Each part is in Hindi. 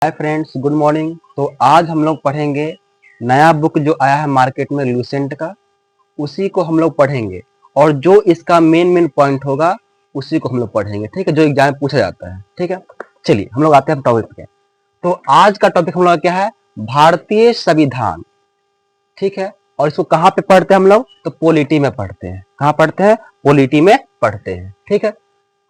Hi friends, good morning. तो आज हम लोग पढ़ेंगे नया बुक जो आया है मार्केट में लूसेंट का, उसी को हम लोग पढ़ेंगे और जो इसका मेन पॉइंट होगा उसी को हम लोग पढ़ेंगे। ठीक है, जो एग्जाम में पूछा जाता है। ठीक है, चलिए हम लोग आते हैं टॉपिक पे। तो आज का टॉपिक हम लोग क्या है? भारतीय संविधान। ठीक है, और इसको कहाँ पे पढ़ते हैं हम लोग? तो पॉलिटी में पढ़ते हैं। कहाँ पढ़ते हैं? पॉलिटी में पढ़ते हैं। ठीक है,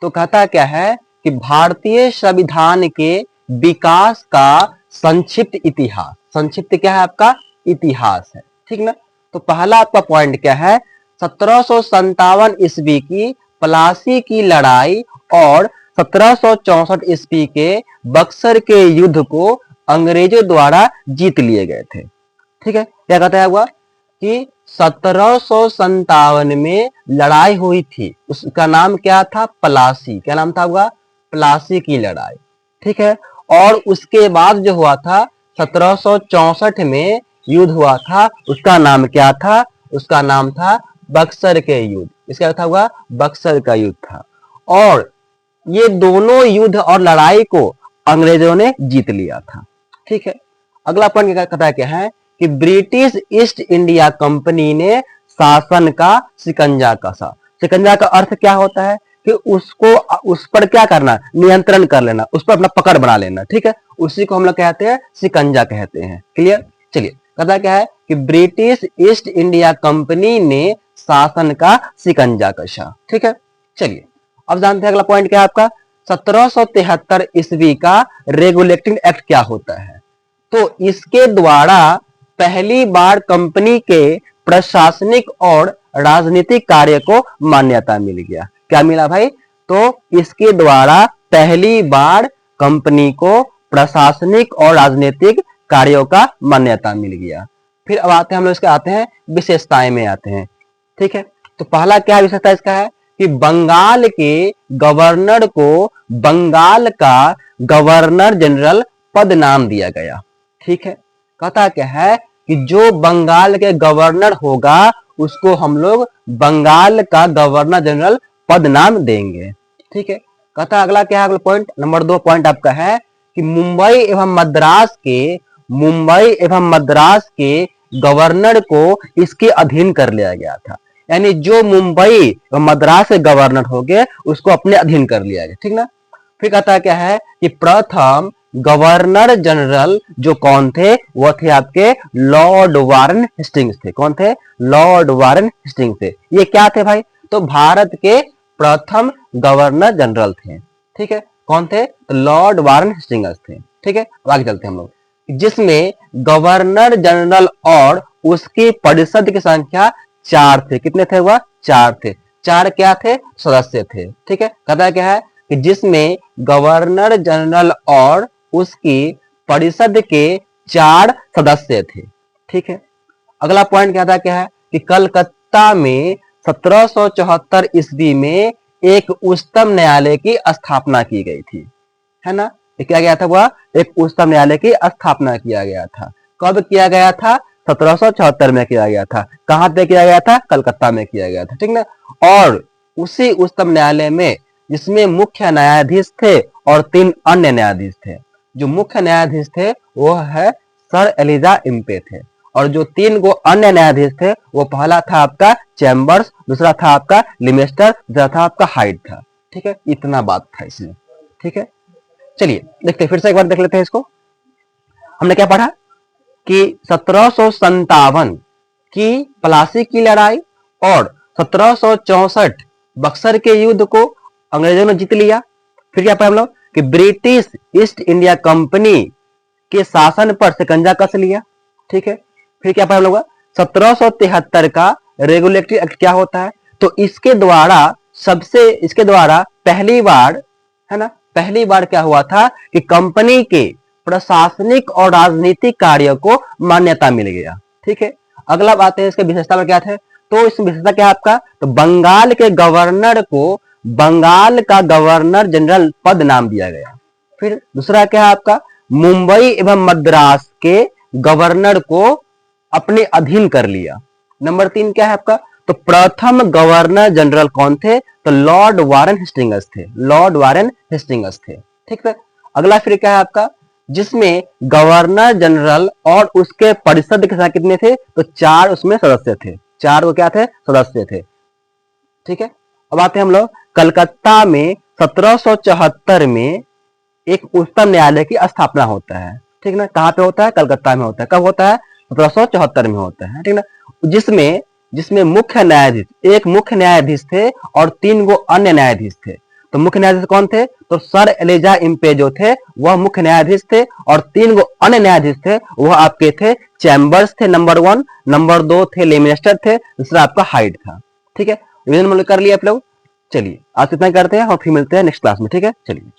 तो कहता क्या है कि भारतीय संविधान के विकास का संक्षिप्त इतिहास। संक्षिप्त क्या है आपका? इतिहास है। ठीक ना। तो पहला आपका पॉइंट क्या है? 1757 ईस्वी की प्लासी की लड़ाई और 1764 ईस्वी के बक्सर के युद्ध को अंग्रेजों द्वारा जीत लिए गए थे। ठीक है, क्या कहता है हुआ कि 1757 में लड़ाई हुई थी, उसका नाम क्या था? प्लासी। क्या नाम था हुआ? प्लासी की लड़ाई। ठीक है, और उसके बाद जो हुआ था 1764 में युद्ध हुआ था, उसका नाम क्या था? उसका नाम था बक्सर के युद्ध। इसका था हुआ बक्सर का युद्ध था। और ये दोनों युद्ध और लड़ाई को अंग्रेजों ने जीत लिया था। ठीक है, अगला पॉइंट कहता है क्या है कि ब्रिटिश ईस्ट इंडिया कंपनी ने शासन का शिकंजा कसा। शिकंजा का अर्थ क्या होता है कि उसको उस पर क्या करना? नियंत्रण कर लेना, उस पर अपना पकड़ बना लेना। ठीक है, उसी को हम लोग कहते हैं शिकंजा कहते हैं। क्लियर? चलिए, कहता क्या है कि ब्रिटिश ईस्ट इंडिया कंपनी ने शासन का शिकंजा कसा। ठीक है, चलिए अब जानते हैं अगला पॉइंट क्या है आपका? 1773 ईस्वी का रेगुलेटिंग एक्ट क्या होता है? तो इसके द्वारा पहली बार कंपनी के प्रशासनिक और राजनीतिक कार्य को मान्यता मिल गया। क्या मिला भाई? तो इसके द्वारा पहली बार कंपनी को प्रशासनिक और राजनीतिक कार्यों का मान्यता मिल गया। फिर अब आते हैं हम लोग इसके आते हैं विशेषताएं में आते हैं। ठीक है, तो पहला क्या विशेषता इसका है कि बंगाल के गवर्नर को बंगाल का गवर्नर जनरल पद नाम दिया गया। ठीक है, कहता क्या है कि जो बंगाल के गवर्नर होगा उसको हम लोग बंगाल का गवर्नर जनरल पद नाम देंगे। ठीक है, कहता अगला क्या है? अगला पॉइंट नंबर 2 पॉइंट आपका है कि मुंबई एवं मद्रास के गवर्नर को इसके अधीन कर लिया गया था। यानी जो मुंबई और मद्रास के गवर्नर हो गए उसको अपने अधीन कर लिया गया। ठीक ना। फिर कहता क्या है कि प्रथम गवर्नर जनरल जो कौन थे? वो थे आपके लॉर्ड वारन हेस्टिंग्स थे। कौन थे? लॉर्ड वारन हेस्टिंग्स थे। ये क्या थे भाई? तो भारत के प्रथम गवर्नर जनरल थे। ठीक है, कौन थे? तो लॉर्ड वारन हेस्टिंग्स थे। ठीक है, आगे चलते हैं हम लोग, जिसमें गवर्नर जनरल और उसकी परिषद की संख्या 4 थे। कितने थे? वह 4 थे। 4 क्या थे? सदस्य थे। ठीक है, कहता क्या है कि जिसमें गवर्नर जनरल और उसकी परिषद के 4 सदस्य थे। ठीक है, अगला पॉइंट कहता क्या है कि कलकत्ता में 1774 ईस्वी में एक उच्चतम न्यायालय की स्थापना की गई थी। है ना, क्या गया था? वह एक उच्चतम न्यायालय की स्थापना किया गया था। कब किया गया था? 1774 में किया गया था। कहां पे किया गया था? कलकत्ता में किया गया था। ठीक ना। और उसी उच्चतम न्यायालय में जिसमें मुख्य न्यायाधीश थे और 3 अन्य न्यायाधीश थे। जो मुख्य न्यायाधीश थे वो है सर एलिजा इम्पे थे, और जो 3 गो अन्य न्यायाधीश थे वो पहला था आपका चैम्बर्स, दूसरा था आपका लिमेस्टर, दूसरा था आपका हाइड था। ठीक है, इतना बात था इसमें। ठीक है, चलिए देखते हैं, फिर से एक बार देख लेते हैं इसको। हमने क्या पढ़ा कि 1757 की प्लासी की लड़ाई और 1764 बक्सर के युद्ध को अंग्रेजों ने जीत लिया। फिर क्या पढ़ा हम लोग कि ब्रिटिश ईस्ट इंडिया कंपनी के शासन पर शिकंजा कस लिया। ठीक है, फिर क्या पढ़ा हम लोग? 1773 का रेगुलेटरी एक्ट क्या होता है? तो इसके द्वारा पहली बार, है ना, पहली बार क्या हुआ था कि कंपनी के प्रशासनिक और राजनीतिक कार्यों को मान्यता मिल गया। ठीक है, अगला बात है इसके विशेषता में क्या थे? तो इस विशेषता क्या है आपका? तो बंगाल के गवर्नर को बंगाल का गवर्नर जनरल पद नाम दिया गया। फिर दूसरा क्या है आपका? मुंबई एवं मद्रास के गवर्नर को अपने अधीन कर लिया। नंबर 3 क्या है आपका? तो प्रथम गवर्नर जनरल कौन थे? तो लॉर्ड वारन हेस्टिंग्स थे। लॉर्ड वारन हेस्टिंग्स थे। ठीक है, अगला फिर क्या है आपका? जिसमें गवर्नर जनरल और उसके परिषद के साथ कितने थे, तो 4 उसमें सदस्य थे, 4 वो क्या थे, सदस्य थे। ठीक है, अब आते हैं हम लोग कलकत्ता में 1774 में एक उच्चतम न्यायालय की स्थापना होता है। ठीक ना, कहाँ पे होता है, कलकत्ता में होता है। कब होता है, 1774 में होता है। ठीक ना, जिसमें जिसमें मुख्य न्यायाधीश, एक मुख्य न्यायाधीश थे और 3 गो अन्य न्यायाधीश थे। तो मुख्य न्यायाधीश कौन थे, तो सर एलिजा इम्पे जो थे वह मुख्य न्यायाधीश थे, और 3 गो अन्य न्यायाधीश थे वह आपके थे चैम्बर्स थे नंबर 1, नंबर 2 थे लेमिनिस्टर थे, दूसरा आपका हाइड था। ठीक है, रिवीजन कर लिया आप लोग। चलिए आज इतना करते हैं और फिर मिलते हैं नेक्स्ट क्लास में। ठीक है, चलिए।